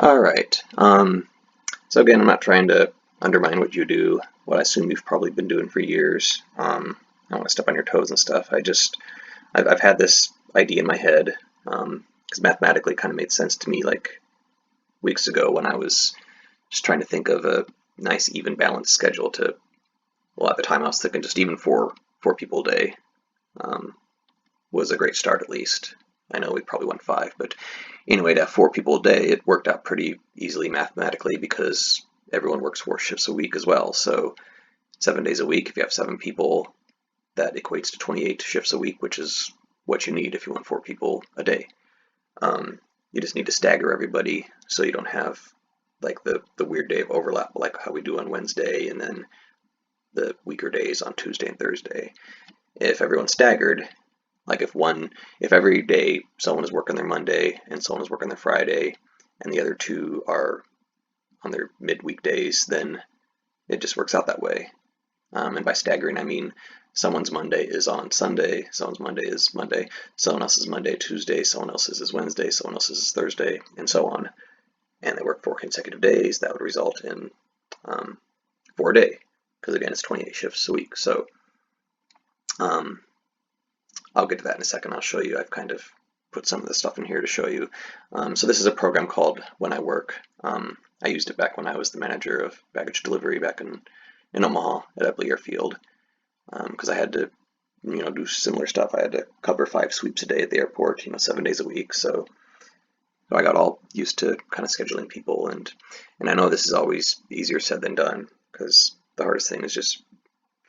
All right. So again, I'm not trying to undermine what you do, what I assume you've probably been doing for years. I don't want to step on your toes and stuff. I've had this idea in my head, because mathematically it kind of made sense to me like weeks ago when I was just trying to think of a nice, even, balanced schedule to, well, at the time I was thinking just even four people a day was a great start at least. I know we probably went five, but anyway, to have four people a day, it worked out pretty easily mathematically because everyone works 4 shifts a week as well. So 7 days a week, if you have 7 people, that equates to 28 shifts a week, which is what you need if you want 4 people a day. You just need to stagger everybody so you don't have like the weird day of overlap like how we do on Wednesday and then the weaker days on Tuesday and Thursday. If everyone's staggered, like if every day someone is working their Monday and someone is working their Friday and the other two are on their midweek days, then it just works out that way. And by staggering, I mean someone's Monday is on Sunday, someone's Monday is Monday, someone else's Monday, Tuesday, someone else's is Wednesday, someone else's is Thursday, and so on. And they work 4 consecutive days. That would result in 4 a day, because again, it's 28 shifts a week. So I'll get to that in a second. I'll show you. I've kind of put some of this stuff in here to show you. So this is a program called When I Work. I used it back when I was the manager of baggage delivery back in Omaha at Ebley Airfield, because I had to, do similar stuff. I had to cover 5 sweeps a day at the airport, 7 days a week. So I got all used to kind of scheduling people, and I know this is always easier said than done, because the hardest thing is just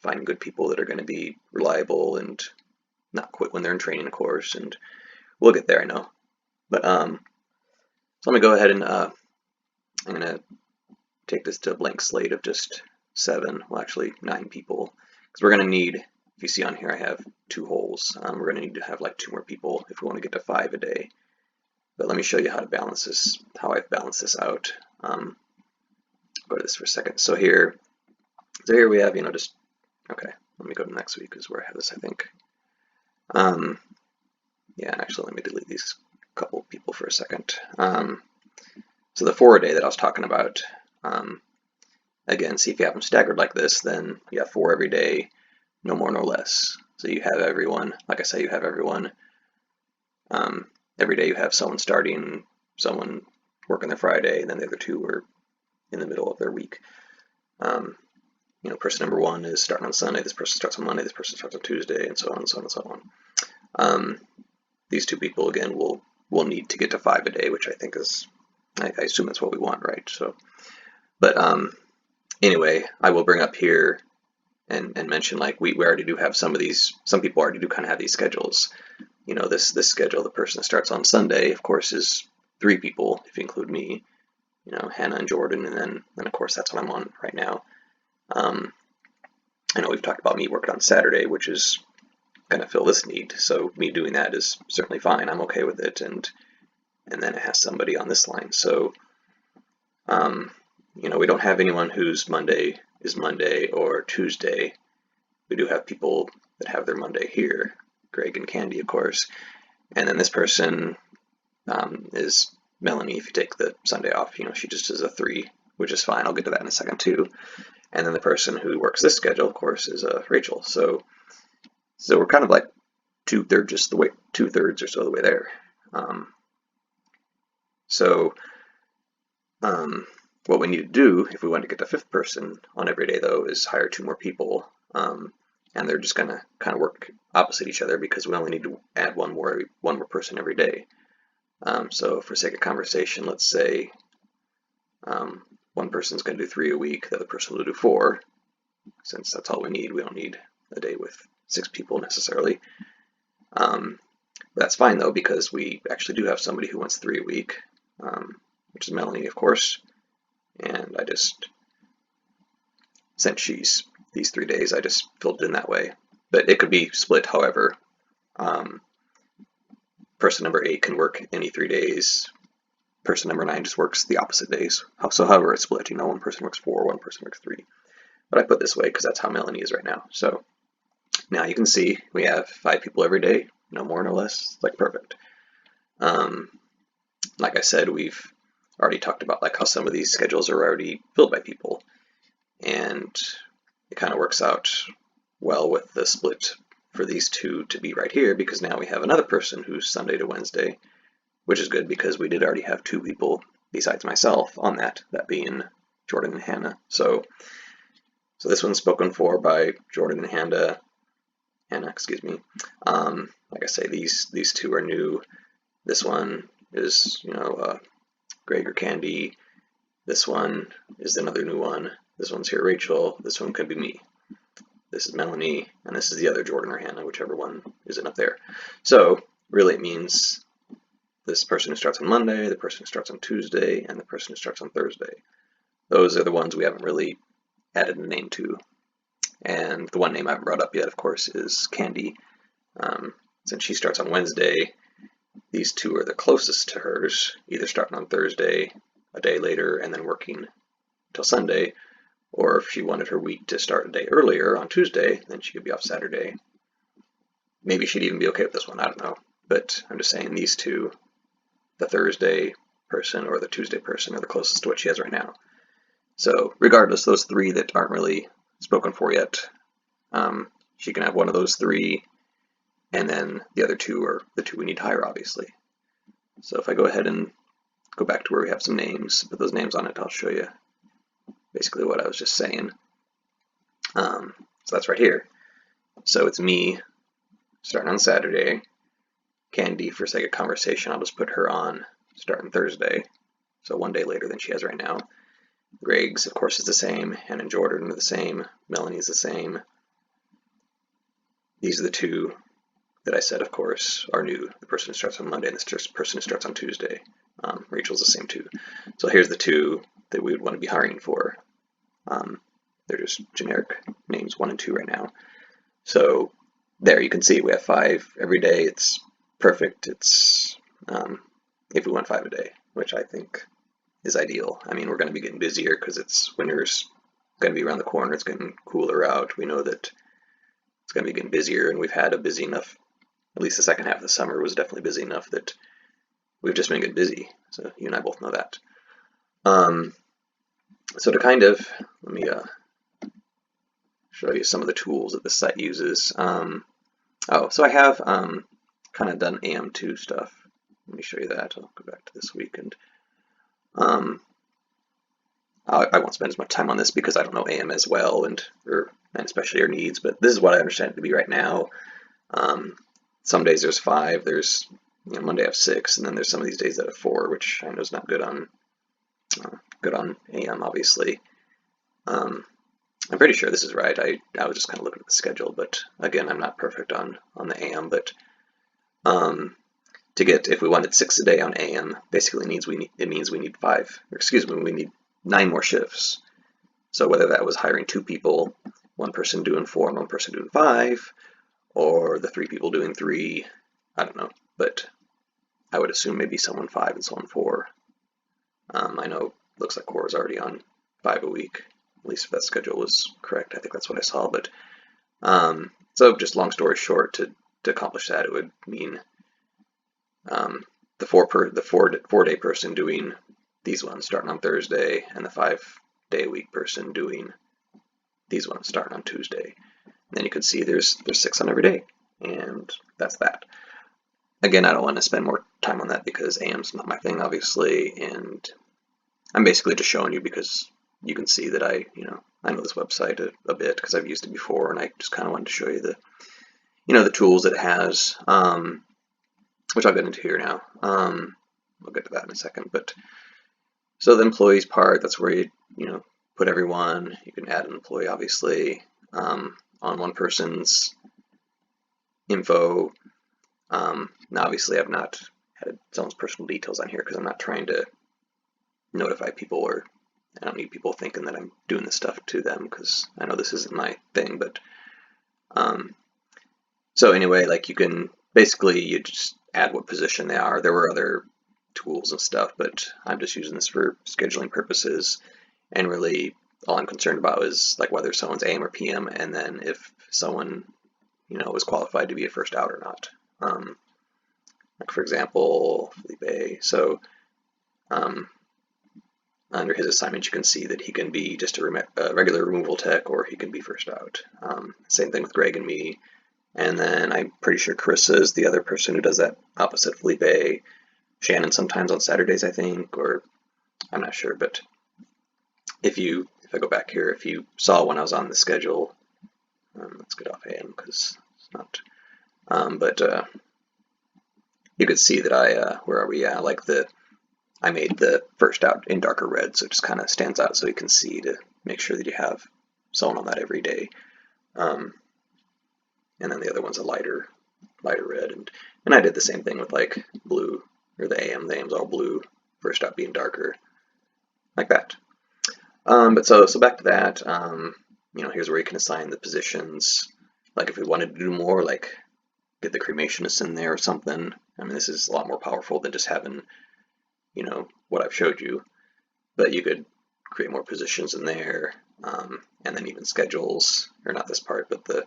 finding good people that are going to be reliable and not quit when they're in training, of course, and we'll get there, I know. But so let me go ahead and I'm going to take this to a blank slate of just 7, well actually 9 people, because we're going to need, if you see on here I have 2 holes, we're going to need to have like 2 more people if we want to get to 5 a day. But let me show you how to balance this, how I've balanced this out. Go to this for a second. So here we have, okay, let me go to next week is where I have this, I think. Yeah, actually, let me delete these couple people for a second. So the 4 a day that I was talking about, again, see if you have them staggered like this, then you have 4 every day, no more, no less. So you have everyone, like I say, you have everyone. Every day you have someone starting, someone working their Friday, and then the other 2 are in the middle of their week. Person number 1 is starting on Sunday, this person starts on Monday, this person starts on Tuesday, and so on and so on and so on. These 2 people, again, will need to get to 5 a day, which I think is, I assume that's what we want, right? So, but anyway, I will bring up here and mention, like, we already do have some people already do kind of have these schedules. This schedule, the person that starts on Sunday, of course, is 3 people, if you include me, Hannah and Jordan, and then of course, that's what I'm on right now. I know we've talked about me working on Saturday, which is going to fill this need, so me doing that is certainly fine. I'm okay with it, and then it has somebody on this line. So, we don't have anyone whose Monday is Monday or Tuesday. We do have people that have their Monday here, Greg and Candy, of course, and then this person is Melanie. If you take the Sunday off, she just is a 3, which is fine. I'll get to that in a second too. And then the person who works this schedule, of course, is Rachel. So we're kind of like 2/3 just the way, 2/3 or so the way there. What we need to do if we want to get the 5th person on every day, though, is hire 2 more people, and they're just going to kind of work opposite each other because we only need to add one more person every day. So for sake of conversation, let's say one person's going to do 3 a week, the other person will do 4, since that's all we need. We don't need a day with 6 people necessarily. That's fine though, because we actually do have somebody who wants 3 a week, which is Melanie, of course. And I just, since she's these 3 days, I just filled it in that way. But it could be split, however. Person number 8 can work any 3 days. Person number 9 just works the opposite days. So however it's split, one person works 4, one person works 3. But I put this way because that's how Melanie is right now. So now you can see we have 5 people every day, no more, no less. It's like perfect. Like I said, we've already talked about like how some of these schedules are already filled by people, and it kind of works out well with the split for these two to be right here, because now we have another person who's Sunday to Wednesday, which is good because we did already have two people besides myself on that being Jordan and Hannah. So this one's spoken for by Jordan and Hannah, excuse me. Like I say, these two are new. This one is, Greg or Candy. This one is another new one. This one's here, Rachel. This one could be me. This is Melanie, and this is the other Jordan or Hannah, whichever one isn't up there. So really it means this person who starts on Monday, the person who starts on Tuesday, and the person who starts on Thursday. Those are the ones we haven't really added a name to. And the one name I haven't brought up yet, of course, is Candy. Since she starts on Wednesday, these two are the closest to hers, either starting on Thursday, a day later, and then working till Sunday, or if she wanted her week to start a day earlier on Tuesday, then she could be off Saturday. Maybe she'd even be okay with this one, I don't know. But I'm just saying these two, the Thursday person or the Tuesday person, are the closest to what she has right now. So regardless, those three that aren't really spoken for yet, she can have one of those three, and then the other two are the two we need to hire, obviously. So if I go ahead and go back to where we have some names, put those names on it, I'll show you basically what I was just saying. So that's right here. So it's me starting on Saturday. Candy, for sake of conversation, I'll just put her on starting Thursday, so one day later than she has right now. Greg's, of course, is the same. Hannah and Jordan are the same. Melanie is the same. These are the two that I said, of course, are new. The person who starts on Monday and the person who starts on Tuesday. Rachel's the same too. So here's the two that we would want to be hiring for. They're just generic names 1 and 2 right now. So there you can see we have 5 every day. It's perfect. It's if we want 5 a day, which I think is ideal. I mean, we're going to be getting busier because winter's going to be around the corner. It's getting cooler out. We know that it's going to be getting busier, and we've had a busy enough, at least the second half of the summer was definitely busy enough that we've just been getting busy. So you and I both know that. So to kind of, let me show you some of the tools that the site uses. So I have kind of done AM2 stuff. Let me show you that. I'll go back to this week, and I won't spend as much time on this because I don't know AM as well, and especially our needs, but this is what I understand it to be right now. Some days there's 5, there's Monday I have 6, and then there's some of these days that have 4, which I know is not good on AM, obviously. I'm pretty sure this is right. I was just kind of looking at the schedule, but again, I'm not perfect on the AM, but to get, if we wanted 6 a day on AM, basically it means we need 9 more shifts. So whether that was hiring 2 people, one person doing 4 and one person doing 5, or the 3 people doing 3, I don't know, but I would assume maybe someone 5 and someone 4. I know it looks like Cora's already on 5 a week, at least if that schedule was correct. I think that's what I saw, but so just long story short, to accomplish that, it would mean the 4-day person doing these ones starting on Thursday, and the 5-day-a-week person doing these ones starting on Tuesday. And then you can see there's 6 on every day, and that's that. Again, I don't want to spend more time on that because AM's not my thing, obviously, and I'm basically just showing you because you can see that I know this website a bit because I've used it before, and I just kind of wanted to show you the tools that it has, which I'll get into here now. We'll get to that in a second, but so the employees part, that's where you put everyone. You can add an employee, obviously, on one person's info. Now, obviously, I've not had someone's personal details on here because I'm not trying to notify people, or I don't need people thinking that I'm doing this stuff to them because I know this isn't my thing. But so anyway, like you just add what position they are. There were other tools and stuff, but I'm just using this for scheduling purposes, and really all I'm concerned about is like whether someone's AM or PM, and then if someone was qualified to be a first out or not. Like for example, Felipe. So under his assignment, you can see that he can be just a regular removal tech, or he can be first out. Same thing with Greg and me. And then I'm pretty sure Carissa is the other person who does that opposite Felipe. Shannon sometimes on Saturdays, I think, or I'm not sure. But if I go back here, if you saw when I was on the schedule, let's get off AM because it's not. But you could see that where are we? Yeah, like I made the first out in darker red, so it just kind of stands out so you can see to make sure that you have someone on that every day. And then the other one's a lighter red, and I did the same thing with like blue or the AM. The AM's all blue, first out being darker, like that. But so back to that. Here's where you can assign the positions. Like if we wanted to do more, like get the cremationist in there or something. I mean, this is a lot more powerful than just having, what I've showed you. But you could create more positions in there, and then even schedules, or not this part, but the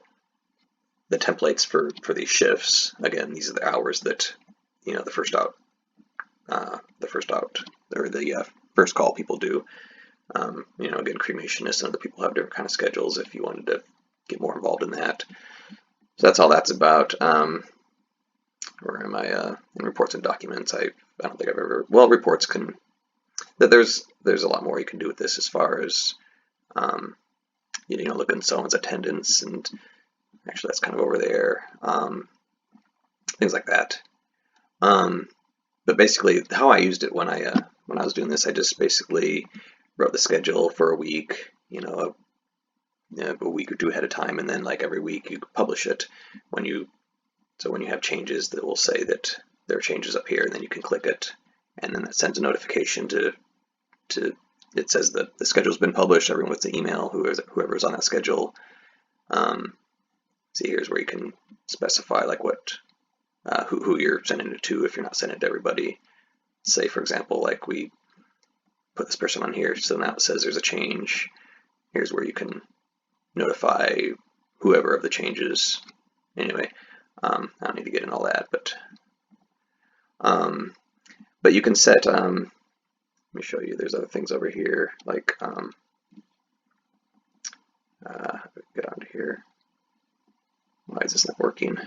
templates for these shifts. Again, these are the hours that the first out or the first call people do. Again, cremationists and other people have different kind of schedules if you wanted to get more involved in that. So that's all that's about. Where am I? In reports and documents, I don't think I've ever. Well, reports can. There's a lot more you can do with this as far as look at someone's attendance, and actually that's kind of over there. Things like that. But basically, how I used it when I was doing this, I just basically wrote the schedule for a week, a week or two ahead of time, and then like every week you publish it when you have changes that will say that there are changes up here, and then you can click it, and then that sends a notification to it says that the schedule's been published. Everyone gets the email, whoever's on that schedule. See, here's where you can specify like what who you're sending it to if you're not sending it to everybody. Say, for example, like we put this person on here, so now it says there's a change. Here's where you can notify whoever of the changes. Anyway, I don't need to get in all that, but you can set. Let me show you. There's other things over here, like get onto here. Why is this not working?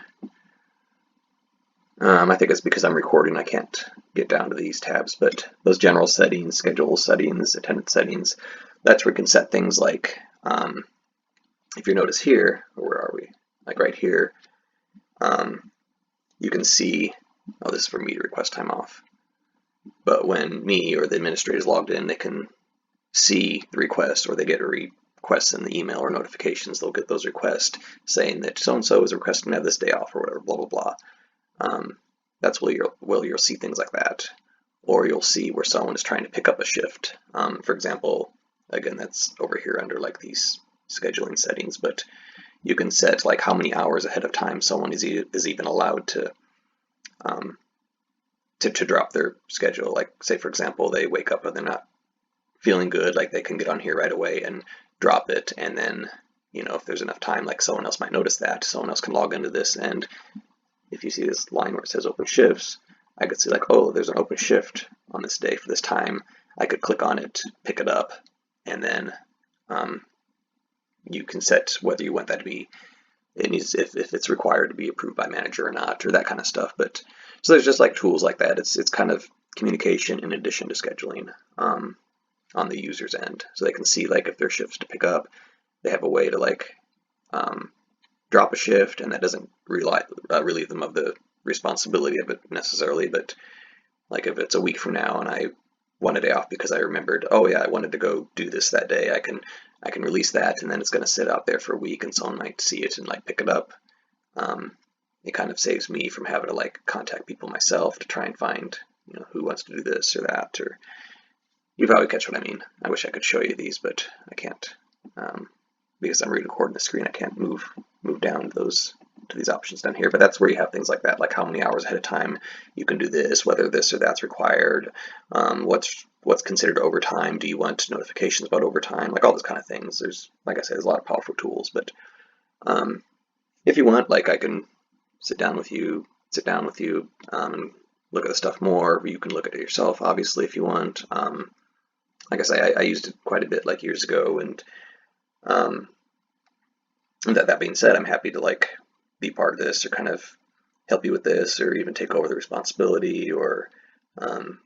I think it's because I'm recording. I can't get down to these tabs, but those general settings, schedule settings, attendance settings, that's where you can set things like, if you notice here, where are we? Like right here, you can see, oh, this is for me to request time off. But when me or the administrator is logged in, they can see the request, or they get a request in the email or notifications. They'll get those requests saying that so-and-so is requesting to have this day off or whatever, blah, blah, blah. That's where you'll see things like that. Or you'll see where someone is trying to pick up a shift. For example, again, that's over here under like these scheduling settings, but you can set like how many hours ahead of time someone is even allowed to drop their schedule. Like say, for example, they wake up and they're not feeling good, like they can get on here right away and drop it, and then if there's enough time, like someone else might notice that, someone else can log into this, and if you see this line where it says open shifts, I could see like, oh, there's an open shift on this day for this time. I could click on it, pick it up, and then you can set whether you want that to be, if it's required to be approved by manager or not, or that kind of stuff. But so there's just like tools like that. It's kind of communication in addition to scheduling on the user's end, so they can see like if there's shifts to pick up, they have a way to like drop a shift, and that doesn't relieve them of the responsibility of it necessarily. But like if it's a week from now and I want a day off because I remembered, oh yeah, I wanted to go do this that day, I can release that, and then it's going to sit out there for a week, and someone might see it and like pick it up. It kind of saves me from having to like contact people myself to try and find who wants to do this or that, or you probably catch what I mean. I wish I could show you these, but I can't because I'm recording the screen. I can't move down to these options down here. But that's where you have things like that, like how many hours ahead of time you can do this, whether this or that's required, what's considered overtime. Do you want notifications about overtime? Like all those kind of things. There's, like I said, there's a lot of powerful tools. But if you want, like I can sit down with you, and look at the stuff more. You can look at it yourself, obviously, if you want. like I say, I used it quite a bit like years ago, um, and that being said, I'm happy to like be part of this or kind of help you with this or even take over the responsibility or um,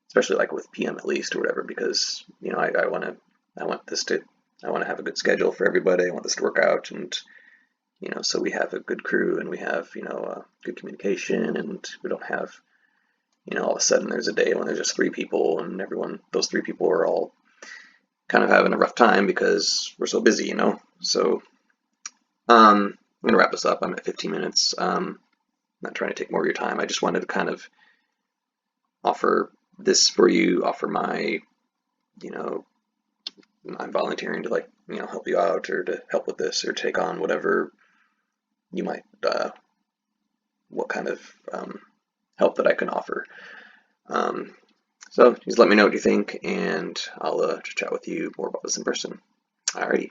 especially like with PM at least or whatever, because I want this to I want to have a good schedule for everybody. I want this to work out, and so we have a good crew and we have good communication, and we don't have all of a sudden there's a day when there's just three people and those three people are all kind of having a rough time because we're so busy. So I'm gonna wrap this up. I'm at 15 minutes. Not trying to take more of your time. I just wanted to kind of offer this for you, offer you know, I'm volunteering to like, help you out or to help with this or take on whatever you might, what kind of help that I can offer. Um, so just let me know what you think, and I'll just chat with you more about this in person. Alrighty.